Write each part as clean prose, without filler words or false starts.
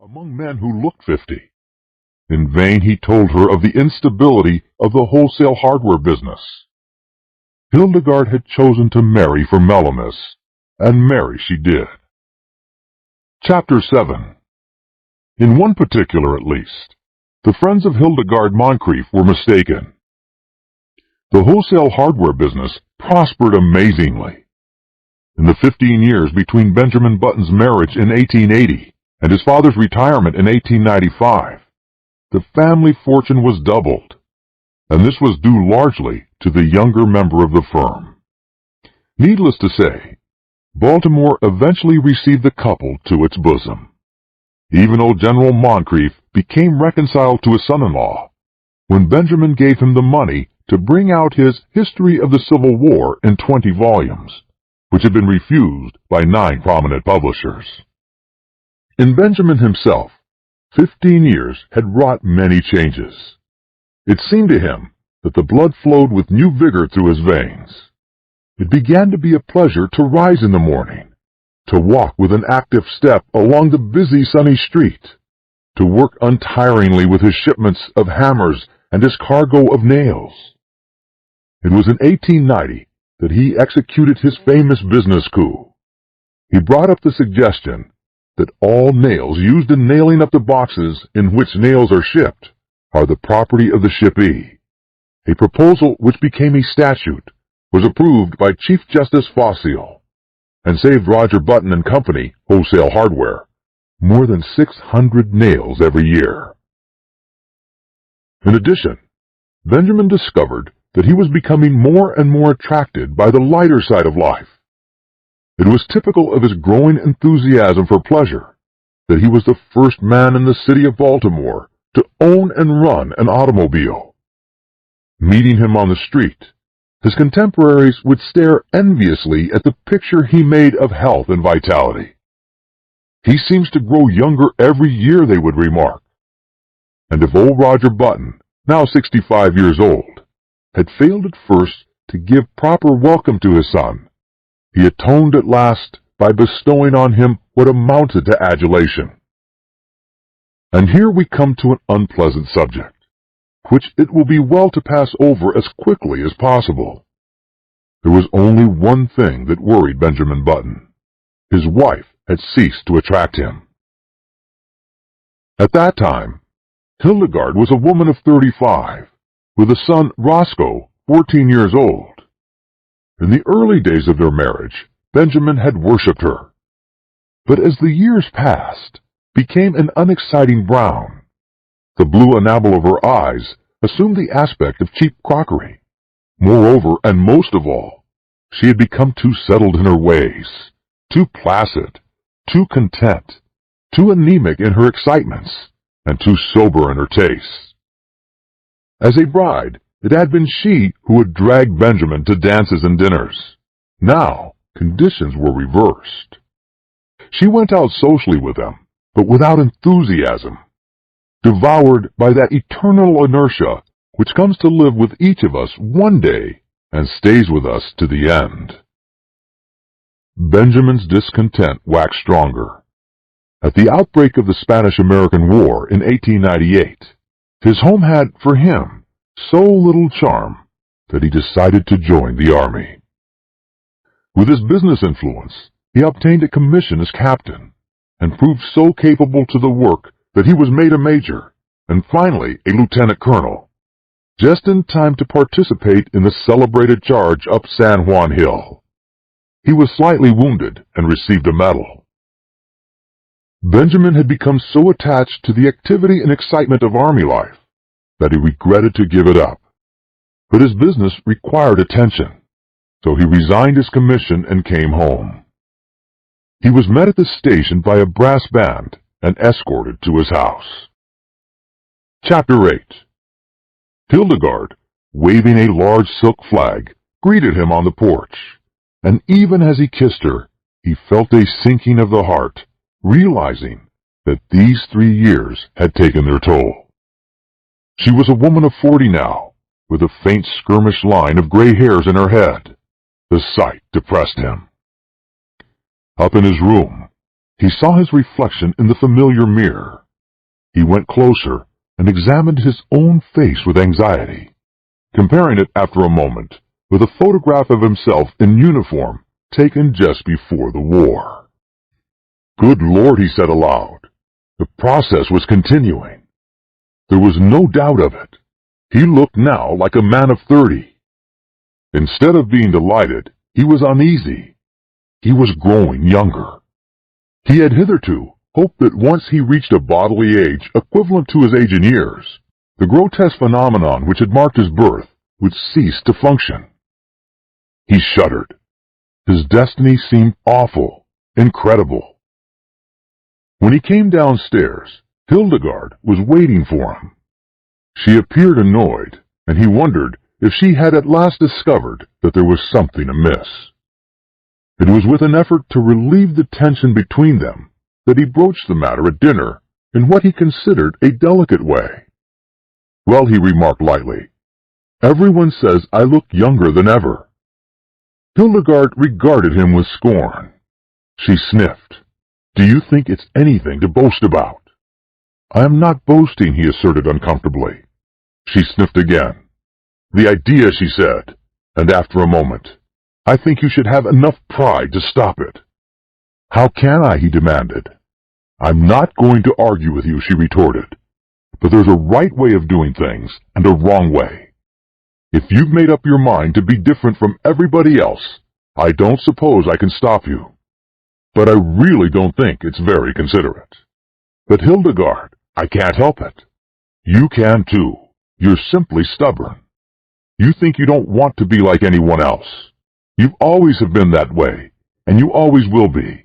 among men who looked 50. In vain he told her of the instability of the wholesale hardware business. Hildegard had chosen to marry for mellowness, and marry she did. Chapter 7. In one particular at least, the friends of Hildegard Moncrief were mistaken. The wholesale hardware business prospered amazingly. In the 15 years between Benjamin Button's marriage in 1880 and his father's retirement in 1895, the family fortune was doubled, and this was due largely to the younger member of the firm. Needless to say, Baltimore eventually received the couple to its bosom. Even old General Moncrief became reconciled to his son-in-law when Benjamin gave him the money to bring out his History of the Civil War in 20 volumes, which had been refused by 9 prominent publishers. In Benjamin himself, 15 years had wrought many changes. It seemed to him that the blood flowed with new vigor through his veins. It began to be a pleasure to rise in the morning, to walk with an active step along the busy sunny street, to work untiringly with his shipments of hammers and his cargo of nails. It was in 1890 that he executed his famous business coup. He brought up the suggestion that all nails used in nailing up the boxes in which nails are shipped are the property of the shippee. A proposal which became a statute, was approved by Chief Justice Fossil, and saved Roger Button and Company, Wholesale Hardware, more than 600 nails every year. In addition, Benjamin discovered that he was becoming more and more attracted by the lighter side of life. It was typical of his growing enthusiasm for pleasure that he was the first man in the city of Baltimore to own and run an automobile. Meeting him on the street, his contemporaries would stare enviously at the picture he made of health and vitality. "He seems to grow younger every year," they would remark. And if old Roger Button, now 65 years old, had failed at first to give proper welcome to his son, he atoned at last by bestowing on him what amounted to adulation. And here we come to an unpleasant subject, which it will be well to pass over as quickly as possible. There was only one thing that worried Benjamin Button. His wife had ceased to attract him. At that time, Hildegard was a woman of 35, with a son, Roscoe, 14 years old. In the early days of their marriage, Benjamin had worshipped her. But as the years passed, became an unexciting brown. The blue enamel of her eyes assumed the aspect of cheap crockery. Moreover, and most of all, she had become too settled in her ways, too placid, too content, too anemic in her excitements, and too sober in her tastes. As a bride, it had been she who had dragged Benjamin to dances and dinners. Now, conditions were reversed. She went out socially with them, but without enthusiasm, devoured by that eternal inertia which comes to live with each of us one day and stays with us to the end. Benjamin's discontent waxed stronger. At the outbreak of the Spanish-American War in 1898, his home had, for him, so little charm that he decided to join the army. With his business influence, he obtained a commission as captain, and proved so capable to the work that he was made a major, and finally a lieutenant colonel, just in time to participate in the celebrated charge up San Juan Hill. He was slightly wounded and received a medal. Benjamin had become so attached to the activity and excitement of army life that he regretted to give it up. But his business required attention, so he resigned his commission and came home. He was met at the station by a brass band and escorted to his house. Chapter 8. Hildegard, waving a large silk flag, greeted him on the porch, and even as he kissed her, he felt a sinking of the heart, realizing that these 3 years had taken their toll. She was a woman of 40 now, with a faint skirmish line of gray hairs in her head. The sight depressed him. Up in his room, he saw his reflection in the familiar mirror. He went closer and examined his own face with anxiety, comparing it after a moment with a photograph of himself in uniform taken just before the war. "Good Lord," he said aloud. The process was continuing. There was no doubt of it. He looked now like a man of 30. Instead of being delighted, he was uneasy. He was growing younger. He had hitherto hoped that once he reached a bodily age equivalent to his age in years, the grotesque phenomenon which had marked his birth would cease to function. He shuddered. His destiny seemed awful, incredible. When he came downstairs, Hildegard was waiting for him. She appeared annoyed, and he wondered if she had at last discovered that there was something amiss. It was with an effort to relieve the tension between them that he broached the matter at dinner in what he considered a delicate way. "Well," he remarked lightly, "everyone says I look younger than ever." Hildegard regarded him with scorn. She sniffed. "Do you think it's anything to boast about?" "I am not boasting," he asserted uncomfortably. She sniffed again. "The idea," she said, and after a moment, "I think you should have enough pride to stop it." "How can I?" he demanded. "I'm not going to argue with you," she retorted, "but there's a right way of doing things and a wrong way. If you've made up your mind to be different from everybody else, I don't suppose I can stop you. But I really don't think it's very considerate." "But Hildegard, I can't help it." "You can too. You're simply stubborn. You think you don't want to be like anyone else. You always have been that way, and you always will be.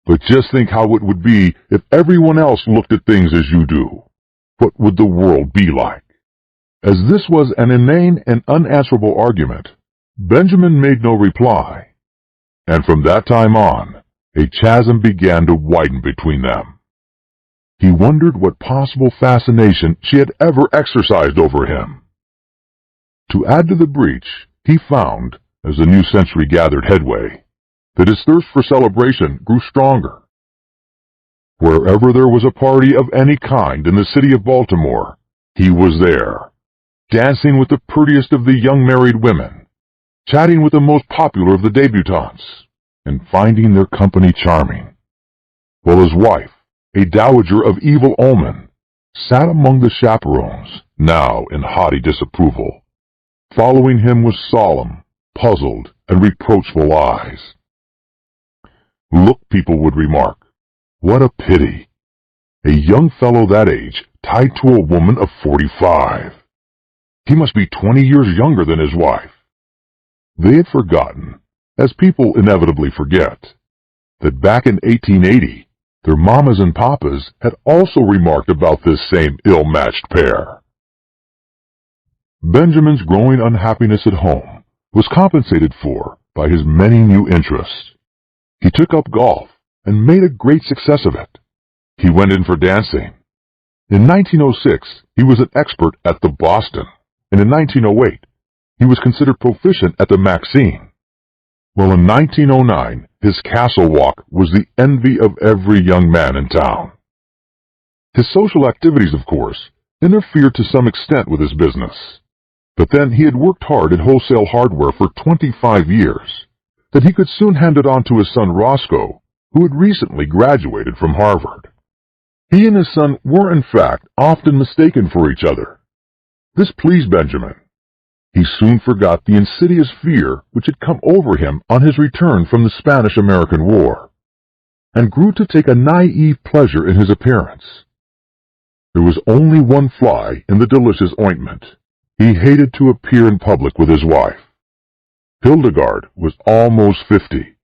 But just think how it would be if everyone else looked at things as you do. What would the world be like?" As this was an inane and unanswerable argument, Benjamin made no reply, and from that time on, a chasm began to widen between them. He wondered what possible fascination she had ever exercised over him. To add to the breach, he found, as the new century gathered headway, that his thirst for celebration grew stronger. Wherever there was a party of any kind in the city of Baltimore, he was there, dancing with the prettiest of the young married women, chatting with the most popular of the debutantes, and finding their company charming, while his wife, a dowager of evil omen, sat among the chaperones, now in haughty disapproval, following him with solemn, puzzled, and reproachful eyes. "Look," people would remark, "what a pity! A young fellow that age tied to a woman of 45. He must be 20 years younger than his wife." They had forgotten, as people inevitably forget, that back in 1880, their mamas and papas had also remarked about this same ill-matched pair. Benjamin's growing unhappiness at home was compensated for by his many new interests. He took up golf and made a great success of it. He went in for dancing. In 1906, he was an expert at the Boston, and in 1908, he was considered proficient at the Maxine. Well, in 1909, his castle walk was the envy of every young man in town. His social activities, of course, interfered to some extent with his business. But then he had worked hard in wholesale hardware for 25 years, that he could soon hand it on to his son Roscoe, who had recently graduated from Harvard. He and his son were, in fact, often mistaken for each other. This pleased Benjamin. He soon forgot the insidious fear which had come over him on his return from the Spanish-American War, and grew to take a naive pleasure in his appearance. There was only one fly in the delicious ointment. He hated to appear in public with his wife. Hildegard was almost 50,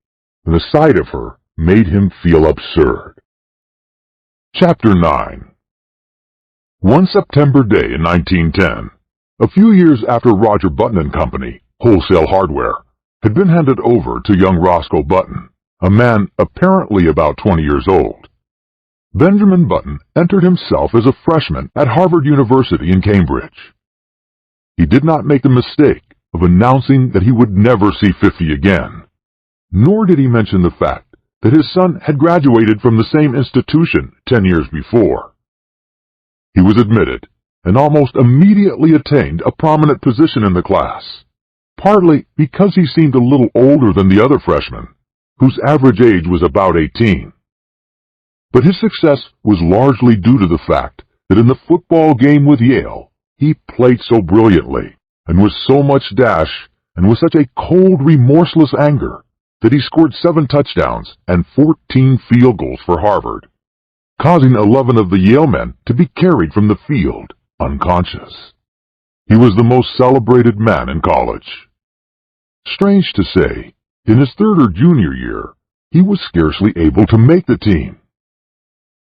and the sight of her made him feel absurd. Chapter 9. One September day in 1910, a few years after Roger Button & Company, wholesale hardware, had been handed over to young Roscoe Button, a man apparently about 20 years old, Benjamin Button entered himself as a freshman at Harvard University in Cambridge. He did not make the mistake of announcing that he would never see 50 again, nor did he mention the fact that his son had graduated from the same institution 10 years before. He was admitted and almost immediately attained a prominent position in the class, partly because he seemed a little older than the other freshmen, whose average age was about 18. But his success was largely due to the fact that in the football game with Yale, he played so brilliantly and with so much dash and with such a cold, remorseless anger that he scored 7 touchdowns and 14 field goals for Harvard, causing 11 of the Yale men to be carried from the field unconscious. He was the most celebrated man in college. Strange to say, in his third or junior year, he was scarcely able to make the team.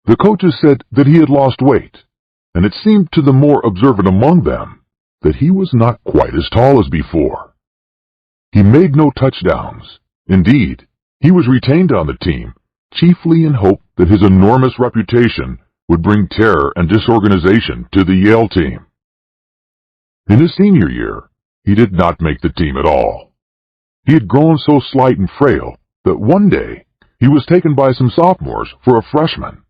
The coaches said that he had lost weight, and it seemed to the more observant among them that he was not quite as tall as before. He made no touchdowns. Indeed, he was retained on the team chiefly in hope that his enormous reputation would bring terror and disorganization to the Yale team. In his senior year, he did not make the team at all. He had grown so slight and frail that one day he was taken by some sophomores for a freshman,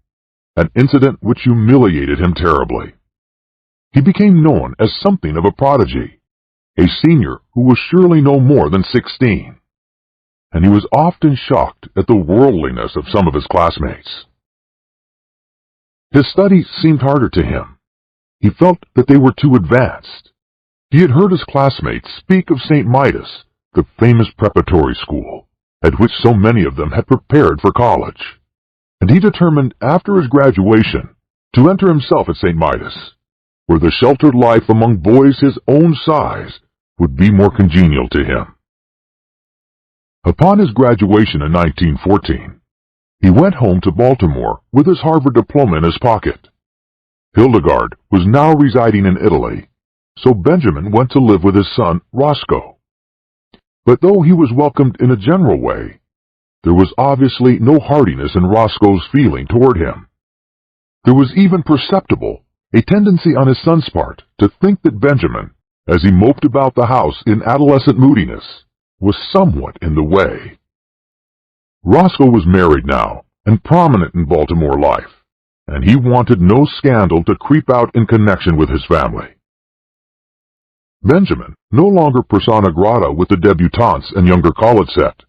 an incident which humiliated him terribly. He became known as something of a prodigy, a senior who was surely no more than 16, and he was often shocked at the worldliness of some of his classmates. His studies seemed harder to him. He felt that they were too advanced. He had heard his classmates speak of St. Midas, the famous preparatory school, at which so many of them had prepared for college, and he determined after his graduation to enter himself at St. Midas, where the sheltered life among boys his own size would be more congenial to him. Upon his graduation in 1914, he went home to Baltimore with his Harvard diploma in his pocket. Hildegard was now residing in Italy, so Benjamin went to live with his son, Roscoe. But though he was welcomed in a general way, there was obviously no heartiness in Roscoe's feeling toward him. There was even perceptible a tendency on his son's part to think that Benjamin, as he moped about the house in adolescent moodiness, was somewhat in the way. Roscoe was married now and prominent in Baltimore life, and he wanted no scandal to creep out in connection with his family. Benjamin, no longer persona grata with the debutantes and younger college set,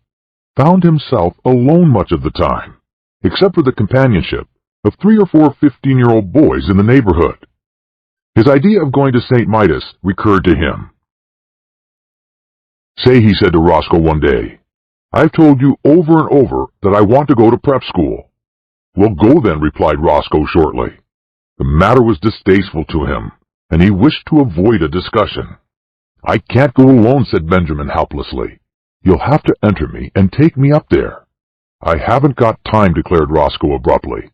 found himself alone much of the time, except for the companionship of 3 or 4 15-year-old boys in the neighborhood. His idea of going to St. Midas recurred to him. "Say," he said to Roscoe one day, "I've told you over and over that I want to go to prep school." "Well, go then," replied Roscoe shortly. The matter was distasteful to him, and he wished to avoid a discussion. "I can't go alone," said Benjamin helplessly. "You'll have to enter me and take me up there." "I haven't got time," declared Roscoe abruptly.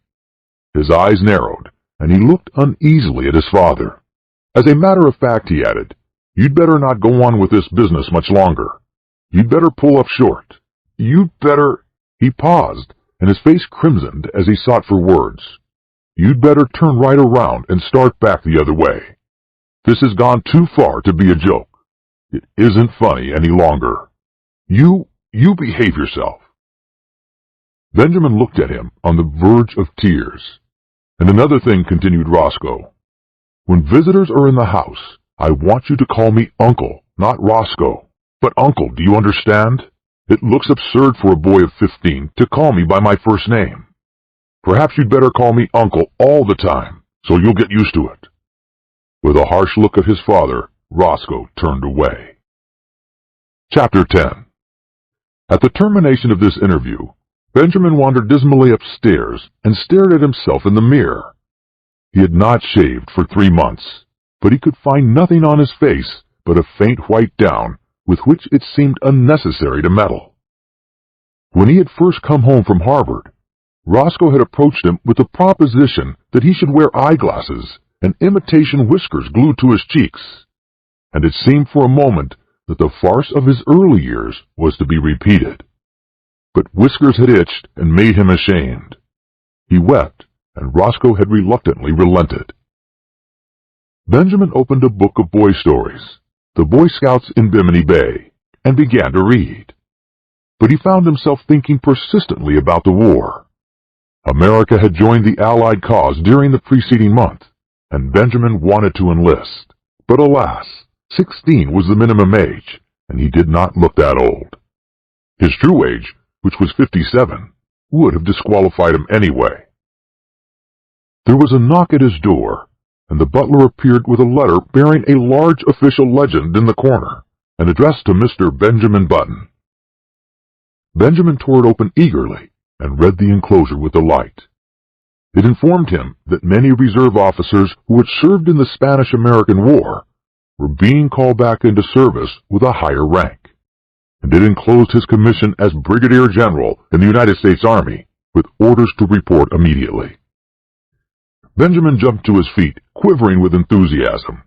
His eyes narrowed, and he looked uneasily at his father. "As a matter of fact," he added, "you'd better not go on with this business much longer. You'd better pull up short. You'd better—" He paused, and his face crimsoned as he sought for words. "You'd better turn right around and start back the other way. This has gone too far to be a joke. It isn't funny any longer. You behave yourself." Benjamin looked at him on the verge of tears. "And another thing," continued Roscoe. "When visitors are in the house, I want you to call me Uncle, not Roscoe. But Uncle, do you understand? It looks absurd for a boy of 15 to call me by my first name. Perhaps you'd better call me Uncle all the time, so you'll get used to it." With a harsh look at his father, Roscoe turned away. Chapter 10. At the termination of this interview, Benjamin wandered dismally upstairs and stared at himself in the mirror. He had not shaved for 3 months, but he could find nothing on his face but a faint white down with which it seemed unnecessary to meddle. When he had first come home from Harvard, Roscoe had approached him with the proposition that he should wear eyeglasses and imitation whiskers glued to his cheeks, and it seemed for a moment that the farce of his early years was to be repeated. But whiskers had itched and made him ashamed. He wept, and Roscoe had reluctantly relented. Benjamin opened a book of boy stories, The Boy Scouts in Bimini Bay, and began to read. But he found himself thinking persistently about the war. America had joined the Allied cause during the preceding month, and Benjamin wanted to enlist. But alas, 16 was the minimum age, and he did not look that old. His true age, which was 57, would have disqualified him anyway. There was a knock at his door, and the butler appeared with a letter bearing a large official legend in the corner, and addressed to Mr. Benjamin Button. Benjamin tore it open eagerly and read the enclosure with delight. It informed him that many reserve officers who had served in the Spanish-American War were being called back into service with a higher rank, and it enclosed his commission as Brigadier General in the United States Army, with orders to report immediately. Benjamin jumped to his feet, quivering with enthusiasm.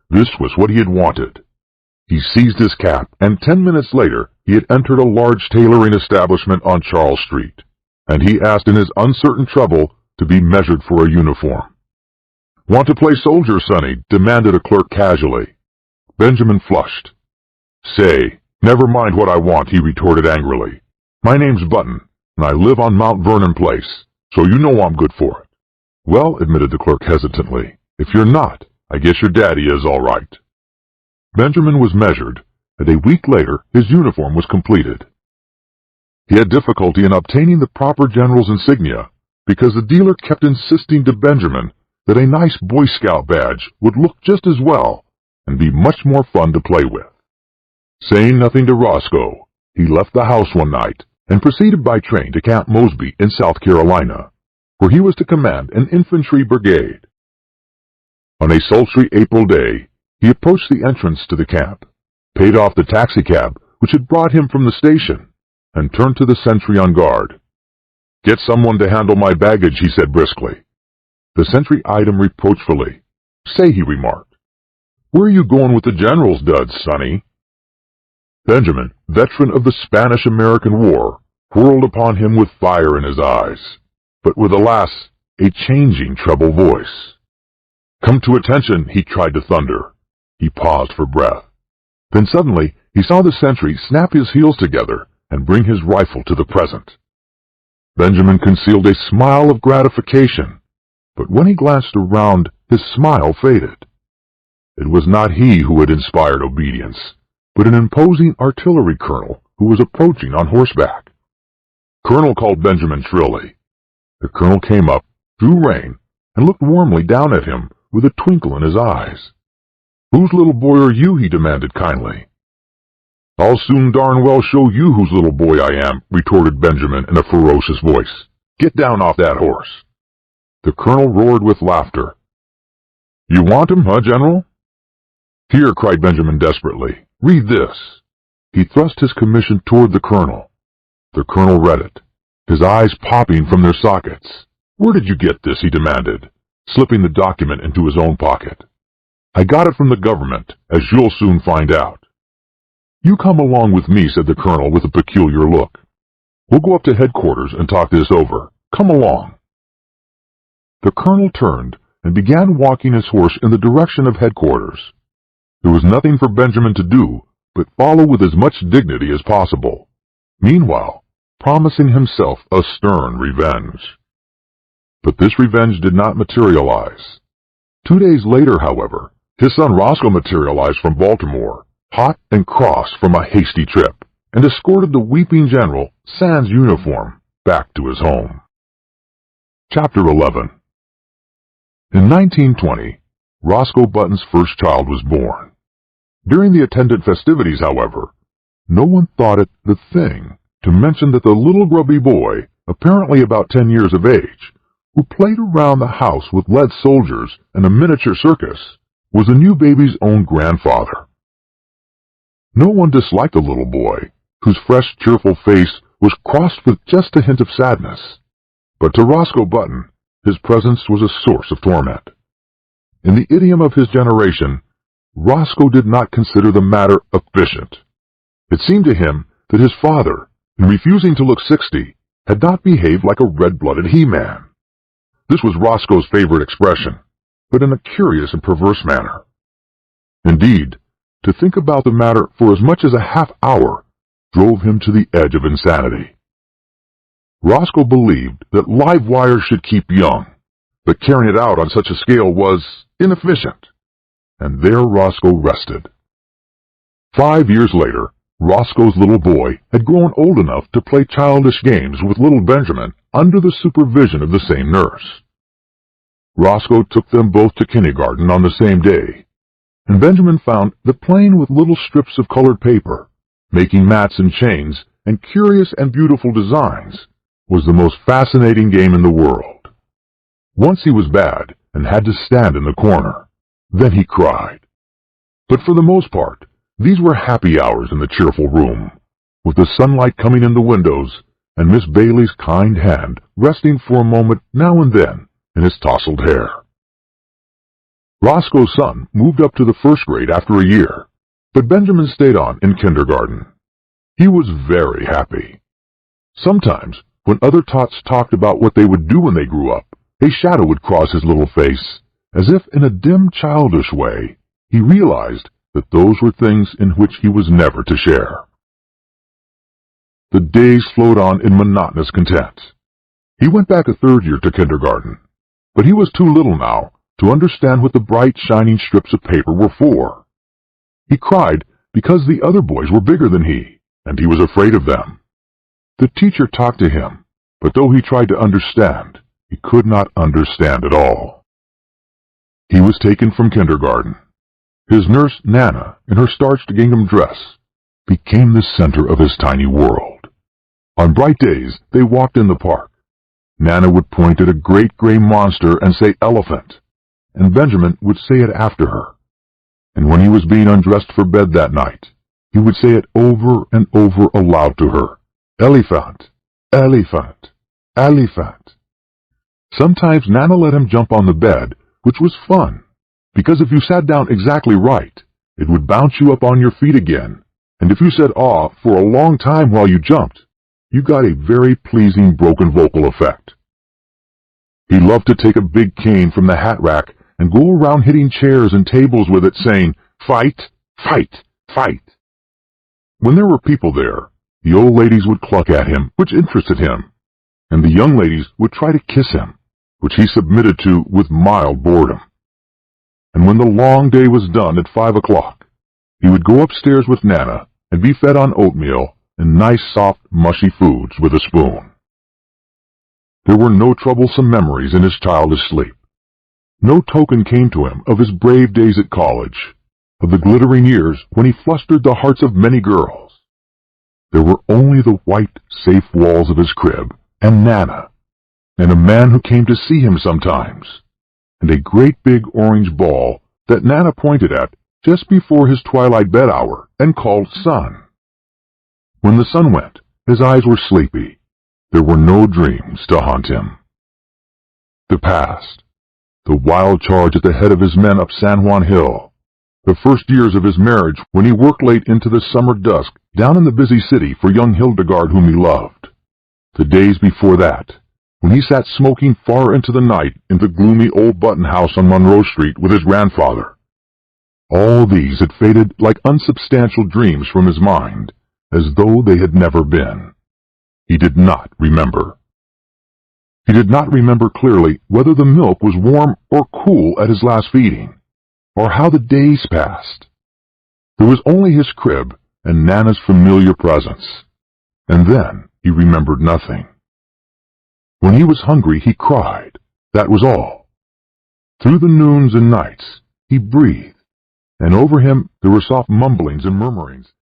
This was what he had wanted. He seized his cap, and 10 minutes later he had entered a large tailoring establishment on Charles Street, and he asked in his uncertain treble to be measured for a uniform. "Want to play soldier, Sonny?" demanded a clerk casually. Benjamin flushed. "Say, never mind what I want," he retorted angrily. "My name's Button, and I live on Mount Vernon Place, so you know I'm good for it." "Well," admitted the clerk hesitantly, "if you're not, I guess your daddy is all right." Benjamin was measured, and a week later his uniform was completed. He had difficulty in obtaining the proper general's insignia, because the dealer kept insisting to Benjamin that a nice Boy Scout badge would look just as well and be much more fun to play with. Saying nothing to Roscoe, he left the house one night and proceeded by train to Camp Mosby in South Carolina, where he was to command an infantry brigade. On a sultry April day, he approached the entrance to the camp, paid off the taxicab which had brought him from the station, and turned to the sentry on guard. "Get someone to handle my baggage," he said briskly. The sentry eyed him reproachfully. "Say," he remarked, "where are you going with the general's duds, Sonny?" Benjamin, veteran of the Spanish-American War, whirled upon him with fire in his eyes, but with, alas, a changing treble voice. "Come to attention," he tried to thunder. He paused for breath. Then suddenly he saw the sentry snap his heels together and bring his rifle to the present. Benjamin concealed a smile of gratification, but when he glanced around, his smile faded. It was not he who had inspired obedience, but an imposing artillery colonel who was approaching on horseback. "Colonel," called Benjamin shrilly. The colonel came up, drew rein, and looked warmly down at him with a twinkle in his eyes. "Whose little boy are you?" he demanded kindly. "I'll soon darn well show you whose little boy I am," retorted Benjamin in a ferocious voice. "Get down off that horse." The colonel roared with laughter. "You want him, huh, General?" "Here," cried Benjamin desperately, "read this." He thrust his commission toward the colonel. The colonel read it, his eyes popping from their sockets. "Where did you get this?" he demanded, slipping the document into his own pocket. "I got it from the government, as you'll soon find out." "You come along with me," said the colonel with a peculiar look. "We'll go up to headquarters and talk this over. Come along." The colonel turned and began walking his horse in the direction of headquarters. There was nothing for Benjamin to do but follow with as much dignity as possible, meanwhile promising himself a stern revenge. But this revenge did not materialize. 2 days later, however, his son Roscoe materialized from Baltimore, hot and cross from a hasty trip, and escorted the weeping general, sans uniform, back to his home. Chapter 11. In 1920, Roscoe Button's first child was born. During the attendant festivities, however, no one thought it the thing to mention that the little grubby boy, apparently about 10 years of age, who played around the house with lead soldiers and a miniature circus, was the new baby's own grandfather. No one disliked the little boy, whose fresh, cheerful face was crossed with just a hint of sadness, but to Roscoe Button, his presence was a source of torment. In the idiom of his generation, Roscoe did not consider the matter efficient. It seemed to him that his father, in refusing to look 60, had not behaved like a red-blooded he-man. This was Roscoe's favorite expression, but in a curious and perverse manner. Indeed, to think about the matter for as much as a half-hour drove him to the edge of insanity. Roscoe believed that live wires should keep young, but carrying it out on such a scale was inefficient. And there Roscoe rested. 5 years later, Roscoe's little boy had grown old enough to play childish games with little Benjamin under the supervision of the same nurse. Roscoe took them both to kindergarten on the same day, and Benjamin found that playing with little strips of colored paper, making mats and chains, and curious and beautiful designs was the most fascinating game in the world. Once he was bad and had to stand in the corner. Then he cried. But for the most part, these were happy hours in the cheerful room, with the sunlight coming in the windows and Miss Bailey's kind hand resting for a moment now and then in his tousled hair. Roscoe's son moved up to the first grade after a year, but Benjamin stayed on in kindergarten. He was very happy. Sometimes, when other tots talked about what they would do when they grew up, a shadow would cross his little face, as if in a dim, childish way he realized that those were things in which he was never to share. The days flowed on in monotonous content. He went back a third year to kindergarten, but he was too little now to understand what the bright, shining strips of paper were for. He cried because the other boys were bigger than he, and he was afraid of them. The teacher talked to him, but though he tried to understand, he could not understand at all. He was taken from kindergarten. His nurse, Nana, in her starched gingham dress, became the center of his tiny world. On bright days, they walked in the park. Nana would point at a great gray monster and say elephant, and Benjamin would say it after her. And when he was being undressed for bed that night, he would say it over and over aloud to her, elephant, elephant, elephant. Sometimes Nana let him jump on the bed, which was fun, because if you sat down exactly right, it would bounce you up on your feet again, and if you said "aw" for a long time while you jumped, you got a very pleasing broken vocal effect. He loved to take a big cane from the hat rack and go around hitting chairs and tables with it, saying, "Fight, fight, fight." When there were people there, the old ladies would cluck at him, which interested him, and the young ladies would try to kiss him, which he submitted to with mild boredom. And when the long day was done at 5 o'clock, he would go upstairs with Nana and be fed on oatmeal and nice, soft, mushy foods with a spoon. There were no troublesome memories in his childish sleep. No token came to him of his brave days at college, of the glittering years when he flustered the hearts of many girls. There were only the white, safe walls of his crib, and Nana, and a man who came to see him sometimes, and a great big orange ball that Nana pointed at just before his twilight bed hour and called Sun. When the sun went, his eyes were sleepy. There were no dreams to haunt him. The past, the wild charge at the head of his men up San Juan Hill, the first years of his marriage when he worked late into the summer dusk down in the busy city for young Hildegard whom he loved, the days before that, when he sat smoking far into the night in the gloomy old Button house on Monroe Street with his grandfather. All these had faded like unsubstantial dreams from his mind, as though they had never been. He did not remember. He did not remember clearly whether the milk was warm or cool at his last feeding, or how the days passed. There was only his crib and Nana's familiar presence, and then he remembered nothing. When he was hungry, he cried. That was all. Through the noons and nights, he breathed, and over him there were soft mumblings and murmurings